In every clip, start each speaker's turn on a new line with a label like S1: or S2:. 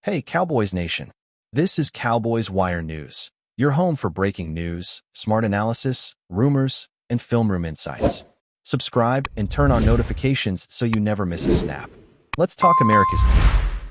S1: Hey, Cowboys Nation. This is Cowboys Wire News, your home for breaking news, smart analysis, rumors, and film room insights. Subscribe and turn on notifications so you never miss a snap. Let's talk America's team.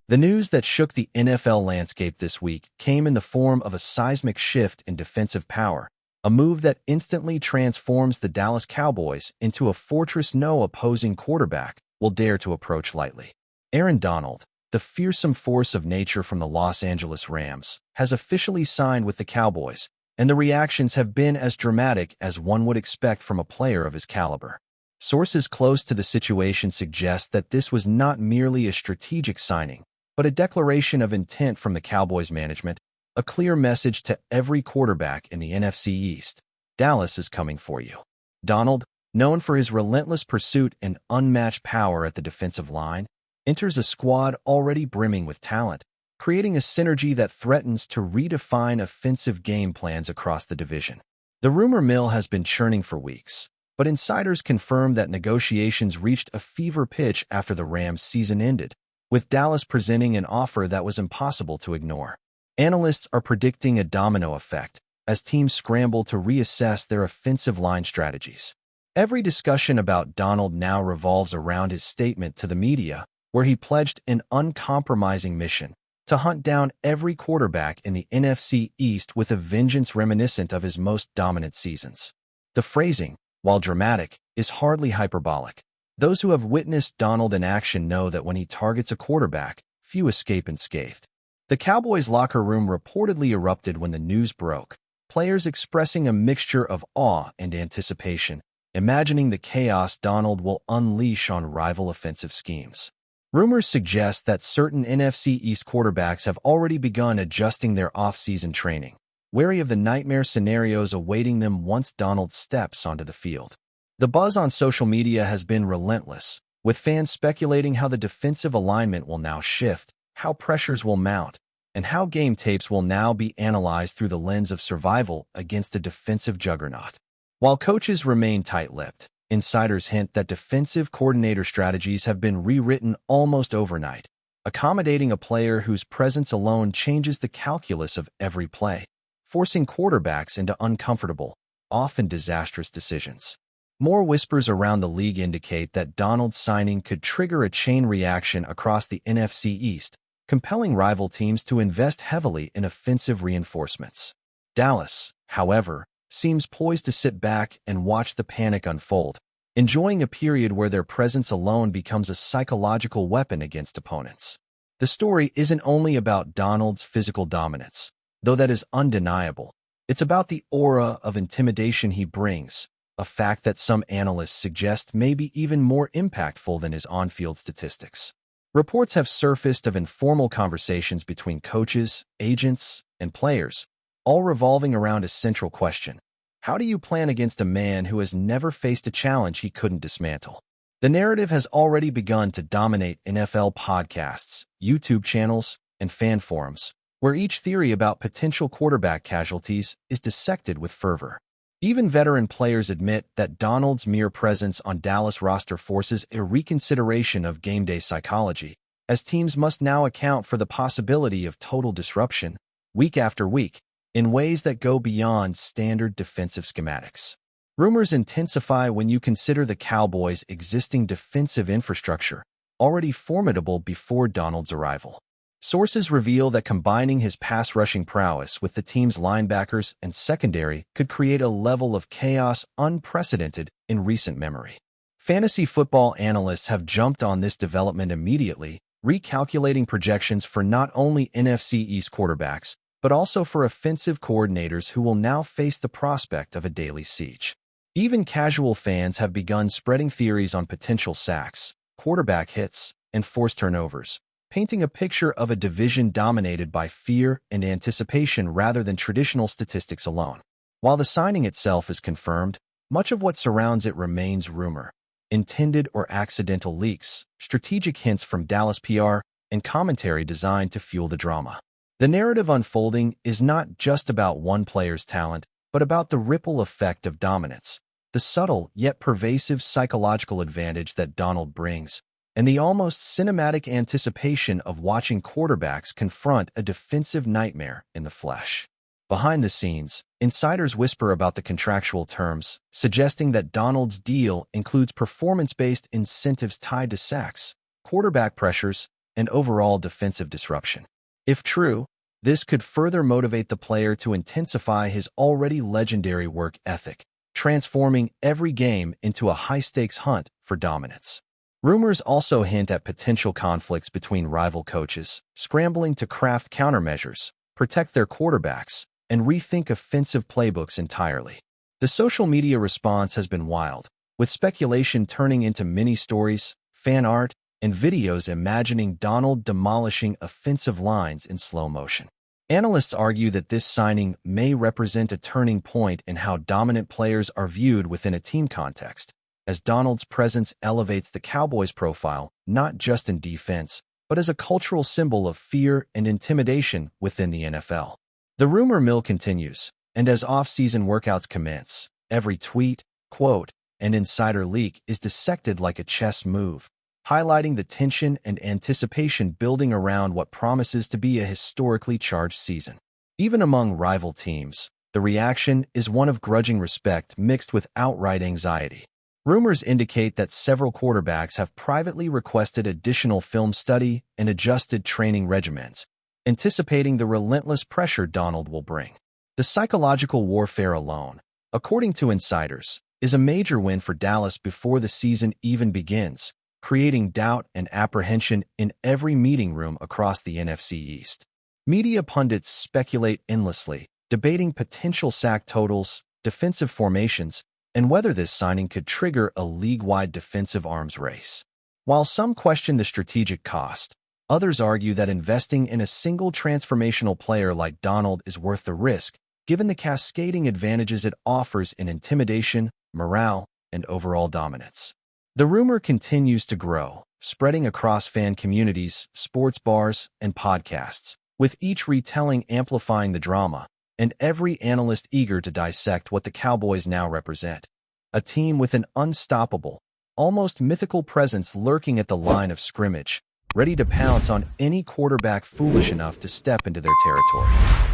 S1: The news that shook the NFL landscape this week came in the form of a seismic shift in defensive power, a move that instantly transforms the Dallas Cowboys into a fortress no opposing quarterback will dare to approach lightly. Aaron Donald, the fearsome force of nature from the Los Angeles Rams, has officially signed with the Cowboys, and the reactions have been as dramatic as one would expect from a player of his caliber. Sources close to the situation suggest that this was not merely a strategic signing, but a declaration of intent from the Cowboys management, a clear message to every quarterback in the NFC East. Dallas is coming for you. Donald, known for his relentless pursuit and unmatched power at the defensive line, enters a squad already brimming with talent, creating a synergy that threatens to redefine offensive game plans across the division. The rumor mill has been churning for weeks, but insiders confirm that negotiations reached a fever pitch after the Rams' season ended, with Dallas presenting an offer that was impossible to ignore. Analysts are predicting a domino effect as teams scramble to reassess their offensive line strategies. Every discussion about Donald now revolves around his statement to the media, where he pledged an uncompromising mission to hunt down every quarterback in the NFC East with a vengeance reminiscent of his most dominant seasons. The phrasing, while dramatic, is hardly hyperbolic. Those who have witnessed Donald in action know that when he targets a quarterback, few escape unscathed. The Cowboys' locker room reportedly erupted when the news broke, players expressing a mixture of awe and anticipation, imagining the chaos Donald will unleash on rival offensive schemes. Rumors suggest that certain NFC East quarterbacks have already begun adjusting their off-season training, wary of the nightmare scenarios awaiting them once Donald steps onto the field. The buzz on social media has been relentless, with fans speculating how the defensive alignment will now shift, how pressures will mount, and how game tapes will now be analyzed through the lens of survival against a defensive juggernaut. While coaches remain tight-lipped, insiders hint that defensive coordinator strategies have been rewritten almost overnight, accommodating a player whose presence alone changes the calculus of every play, forcing quarterbacks into uncomfortable, often disastrous decisions. More whispers around the league indicate that Donald's signing could trigger a chain reaction across the NFC East, compelling rival teams to invest heavily in offensive reinforcements. Dallas, however, seems poised to sit back and watch the panic unfold, enjoying a period where their presence alone becomes a psychological weapon against opponents. The story isn't only about Donald's physical dominance, though that is undeniable. It's about the aura of intimidation he brings, a fact that some analysts suggest may be even more impactful than his on-field statistics. Reports have surfaced of informal conversations between coaches, agents, and players, all revolving around a central question. How do you plan against a man who has never faced a challenge he couldn't dismantle? The narrative has already begun to dominate NFL podcasts, YouTube channels, and fan forums, where each theory about potential quarterback casualties is dissected with fervor. Even veteran players admit that Donald's mere presence on Dallas roster forces a reconsideration of game day psychology, as teams must now account for the possibility of total disruption, week after week, in ways that go beyond standard defensive schematics. Rumors intensify when you consider the Cowboys' existing defensive infrastructure, already formidable before Donald's arrival. Sources reveal that combining his pass-rushing prowess with the team's linebackers and secondary could create a level of chaos unprecedented in recent memory. Fantasy football analysts have jumped on this development immediately, recalculating projections for not only NFC East quarterbacks, but also for offensive coordinators who will now face the prospect of a daily siege. Even casual fans have begun spreading theories on potential sacks, quarterback hits, and forced turnovers, painting a picture of a division dominated by fear and anticipation rather than traditional statistics alone. While the signing itself is confirmed, much of what surrounds it remains rumor, intended or accidental leaks, strategic hints from Dallas PR, and commentary designed to fuel the drama. The narrative unfolding is not just about one player's talent, but about the ripple effect of dominance, the subtle yet pervasive psychological advantage that Donald brings, and the almost cinematic anticipation of watching quarterbacks confront a defensive nightmare in the flesh. Behind the scenes, insiders whisper about the contractual terms, suggesting that Donald's deal includes performance-based incentives tied to sacks, quarterback pressures, and overall defensive disruption. If true, this could further motivate the player to intensify his already legendary work ethic, transforming every game into a high-stakes hunt for dominance. Rumors also hint at potential conflicts between rival coaches, scrambling to craft countermeasures, protect their quarterbacks, and rethink offensive playbooks entirely. The social media response has been wild, with speculation turning into mini-stories, fan art, and videos imagining Donald demolishing offensive lines in slow motion. Analysts argue that this signing may represent a turning point in how dominant players are viewed within a team context, as Donald's presence elevates the Cowboys' profile not just in defense, but as a cultural symbol of fear and intimidation within the NFL. The rumor mill continues, and as off-season workouts commence, every tweet, quote, and insider leak is dissected like a chess move, highlighting the tension and anticipation building around what promises to be a historically charged season. Even among rival teams, the reaction is one of grudging respect mixed with outright anxiety. Rumors indicate that several quarterbacks have privately requested additional film study and adjusted training regimens, anticipating the relentless pressure Donald will bring. The psychological warfare alone, according to insiders, is a major win for Dallas before the season even begins, creating doubt and apprehension in every meeting room across the NFC East. Media pundits speculate endlessly, debating potential sack totals, defensive formations, and whether this signing could trigger a league-wide defensive arms race. While some question the strategic cost, others argue that investing in a single transformational player like Donald is worth the risk, given the cascading advantages it offers in intimidation, morale, and overall dominance. The rumor continues to grow, spreading across fan communities, sports bars, and podcasts, with each retelling amplifying the drama, and every analyst eager to dissect what the Cowboys now represent. A team with an unstoppable, almost mythical presence lurking at the line of scrimmage, ready to pounce on any quarterback foolish enough to step into their territory.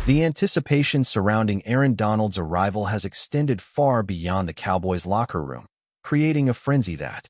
S1: The anticipation surrounding Aaron Donald's arrival has extended far beyond the Cowboys' locker room, creating a frenzy that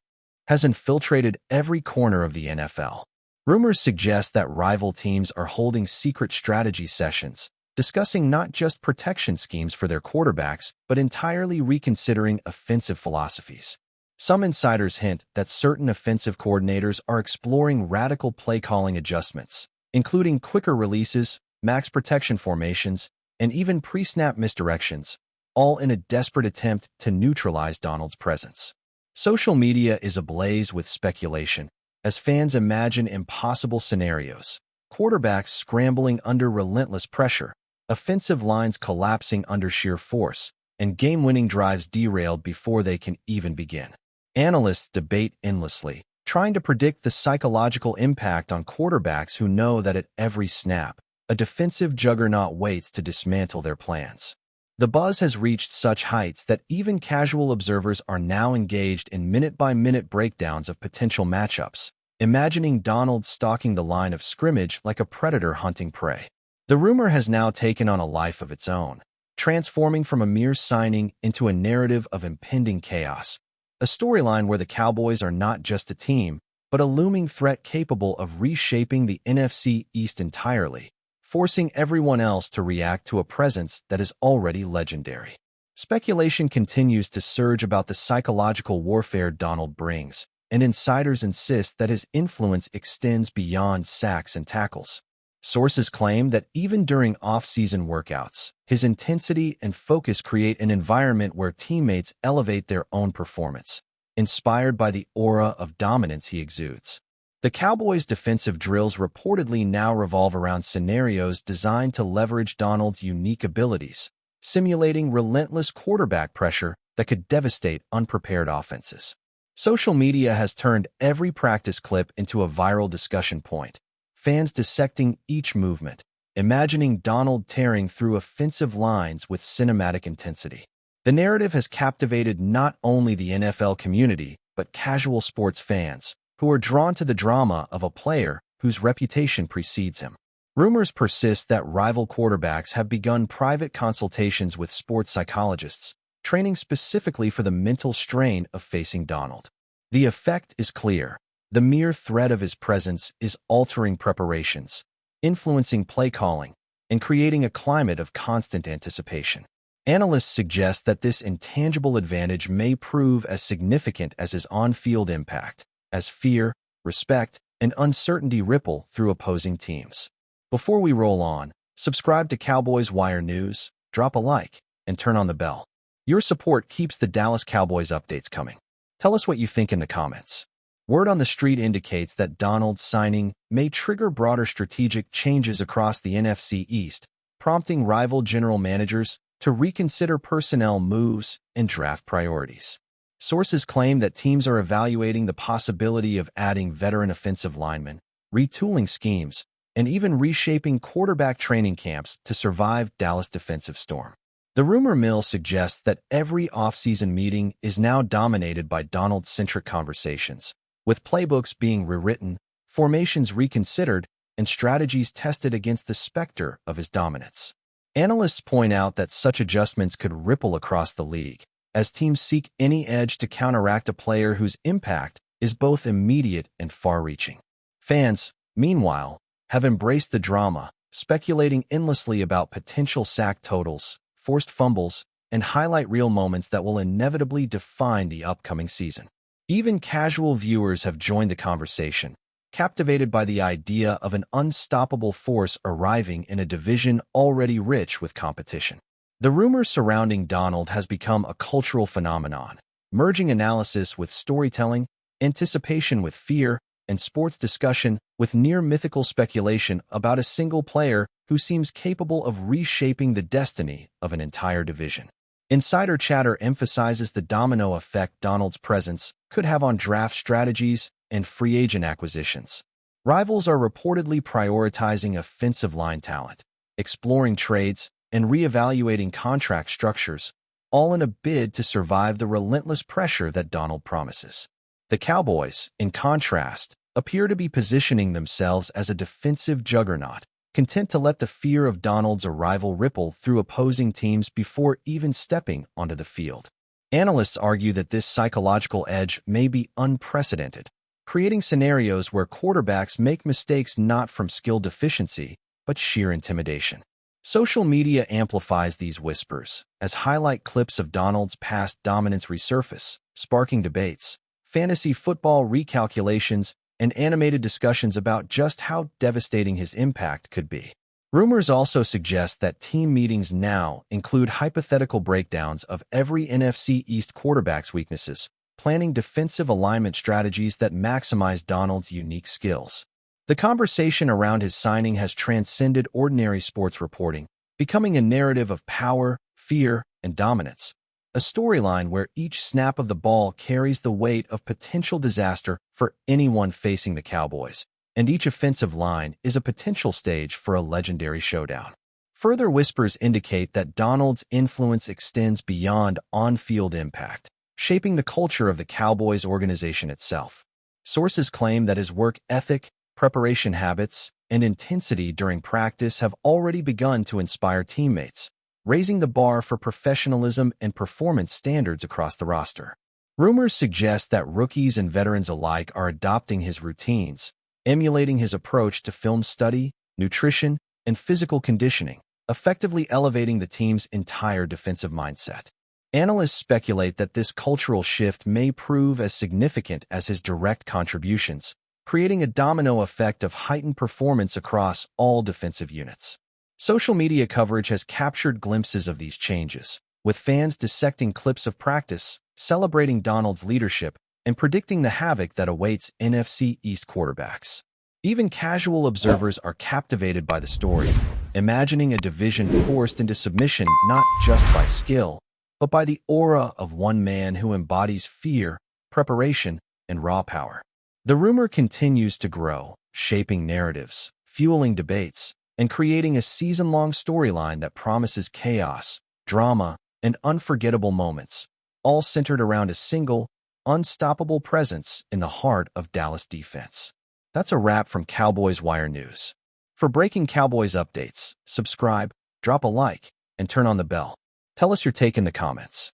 S1: has infiltrated every corner of the NFL. Rumors suggest that rival teams are holding secret strategy sessions, discussing not just protection schemes for their quarterbacks, but entirely reconsidering offensive philosophies. Some insiders hint that certain offensive coordinators are exploring radical play-calling adjustments, including quicker releases, max protection formations, and even pre-snap misdirections, all in a desperate attempt to neutralize Donald's presence. Social media is ablaze with speculation, as fans imagine impossible scenarios, quarterbacks scrambling under relentless pressure, offensive lines collapsing under sheer force, and game-winning drives derailed before they can even begin. Analysts debate endlessly, trying to predict the psychological impact on quarterbacks who know that at every snap, a defensive juggernaut waits to dismantle their plans. The buzz has reached such heights that even casual observers are now engaged in minute-by-minute breakdowns of potential matchups, imagining Donald stalking the line of scrimmage like a predator hunting prey. The rumor has now taken on a life of its own, transforming from a mere signing into a narrative of impending chaos, a storyline where the Cowboys are not just a team, but a looming threat capable of reshaping the NFC East entirely, forcing everyone else to react to a presence that is already legendary. Speculation continues to surge about the psychological warfare Donald brings, and insiders insist that his influence extends beyond sacks and tackles. Sources claim that even during off-season workouts, his intensity and focus create an environment where teammates elevate their own performance, inspired by the aura of dominance he exudes. The Cowboys' defensive drills reportedly now revolve around scenarios designed to leverage Donald's unique abilities, simulating relentless quarterback pressure that could devastate unprepared offenses. Social media has turned every practice clip into a viral discussion point, fans dissecting each movement, imagining Donald tearing through offensive lines with cinematic intensity. The narrative has captivated not only the NFL community, but casual sports fans, who are drawn to the drama of a player whose reputation precedes him. Rumors persist that rival quarterbacks have begun private consultations with sports psychologists, training specifically for the mental strain of facing Donald. The effect is clear. The mere threat of his presence is altering preparations, influencing play calling, and creating a climate of constant anticipation. Analysts suggest that this intangible advantage may prove as significant as his on-field impact, as fear, respect, and uncertainty ripple through opposing teams. Before we roll on, subscribe to Cowboys Wire News, drop a like, and turn on the bell. Your support keeps the Dallas Cowboys updates coming. Tell us what you think in the comments. Word on the street indicates that Donald's signing may trigger broader strategic changes across the NFC East, prompting rival general managers to reconsider personnel moves and draft priorities. Sources claim that teams are evaluating the possibility of adding veteran offensive linemen, retooling schemes, and even reshaping quarterback training camps to survive Dallas' defensive storm. The rumor mill suggests that every offseason meeting is now dominated by Donald-centric conversations, with playbooks being rewritten, formations reconsidered, and strategies tested against the specter of his dominance. Analysts point out that such adjustments could ripple across the league, as teams seek any edge to counteract a player whose impact is both immediate and far-reaching. Fans, meanwhile, have embraced the drama, speculating endlessly about potential sack totals, forced fumbles, and highlight reel moments that will inevitably define the upcoming season. Even casual viewers have joined the conversation, captivated by the idea of an unstoppable force arriving in a division already rich with competition. The rumor surrounding Donald has become a cultural phenomenon, merging analysis with storytelling, anticipation with fear, and sports discussion with near-mythical speculation about a single player who seems capable of reshaping the destiny of an entire division. Insider chatter emphasizes the domino effect Donald's presence could have on draft strategies and free agent acquisitions. Rivals are reportedly prioritizing offensive line talent, exploring trades, and reevaluating contract structures, all in a bid to survive the relentless pressure that Donald promises. The Cowboys, in contrast, appear to be positioning themselves as a defensive juggernaut, content to let the fear of Donald's arrival ripple through opposing teams before even stepping onto the field. Analysts argue that this psychological edge may be unprecedented, creating scenarios where quarterbacks make mistakes not from skill deficiency, but sheer intimidation. Social media amplifies these whispers, as highlight clips of Donald's past dominance resurface, sparking debates, fantasy football recalculations, and animated discussions about just how devastating his impact could be. Rumors also suggest that team meetings now include hypothetical breakdowns of every NFC East quarterback's weaknesses, planning defensive alignment strategies that maximize Donald's unique skills. The conversation around his signing has transcended ordinary sports reporting, becoming a narrative of power, fear, and dominance. A storyline where each snap of the ball carries the weight of potential disaster for anyone facing the Cowboys, and each offensive line is a potential stage for a legendary showdown. Further whispers indicate that Donald's influence extends beyond on-field impact, shaping the culture of the Cowboys organization itself. Sources claim that his work ethic, preparation habits, and intensity during practice have already begun to inspire teammates, raising the bar for professionalism and performance standards across the roster. Rumors suggest that rookies and veterans alike are adopting his routines, emulating his approach to film study, nutrition, and physical conditioning, effectively elevating the team's entire defensive mindset. Analysts speculate that this cultural shift may prove as significant as his direct contributions, creating a domino effect of heightened performance across all defensive units. Social media coverage has captured glimpses of these changes, with fans dissecting clips of practice, celebrating Donald's leadership, and predicting the havoc that awaits NFC East quarterbacks. Even casual observers are captivated by the story, imagining a division forced into submission not just by skill, but by the aura of one man who embodies fear, preparation, and raw power. The rumor continues to grow, shaping narratives, fueling debates, and creating a season-long storyline that promises chaos, drama, and unforgettable moments, all centered around a single, unstoppable presence in the heart of Dallas defense. That's a wrap from Cowboys Wire News. For breaking Cowboys updates, subscribe, drop a like, and turn on the bell. Tell us your take in the comments.